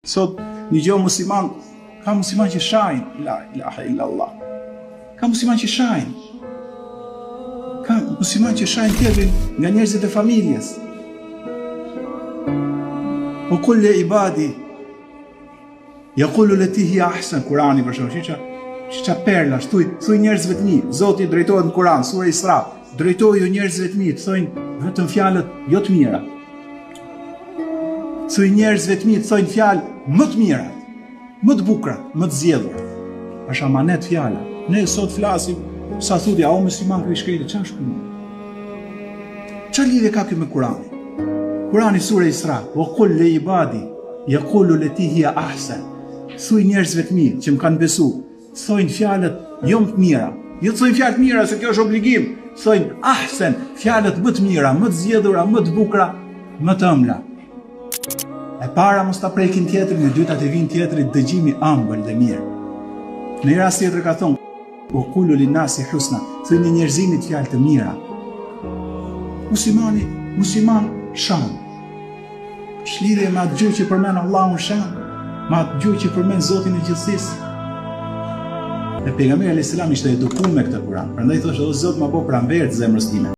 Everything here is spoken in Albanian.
Sot një gjë musliman, ka musliman që shajnë, la ilaha illallah. Ka musliman që shajnë. Ka musliman që shajnë tjetrin nga njerëzit e familjes. O kulle ibadi, yaqulu lati hiya ahsan, Kurani për shembull, çka perla, thuj njerëzve të mi, Zoti drejtohet në Kur'an, sura Isra, drejtoju njerëzve të mi, thojnë vetëm fjalët jo të mira. Thuj njerëzve të mi, thojnë fjalë më të mira, më të bukura, më të zgjedhura. Është amanet fjala. Ne sot flasim sa thudja, o musliman ky shkretë, çfarë është ky? Çfarë lidhje ka ky me Kur'anin? Kurani sura Isra, o qul li ibadi yaqulu lati hiya ahsan. Thuj njerëzve të mi që më kanë besu, thojnë fjalët jo më të mira. Jo të thojnë fjalë të mira se kjo është obligim. Thojnë ahsan, fjalët më të mira, më të zgjedhura, më të bukura, më të ëmbla. E para mos ta prekin tjetrin, e dyta të vinë tjetrit dëgjimi ëmbël dhe mirë. Në një rast tjetër ka thonë, o qulu linnasi husna, thoni njerëzimit fjalë të mira. Musliman shan. Shlidhje me atë gjuhë që përmend Allahun shan, me atë gjuhë që përmend Zotin e gjithësisë. E pejgamberi alayhis salam ishte edukuar me këtë Kur'an. Prandaj thoshte, o Zot, ma bëu pranverë të zemrës time.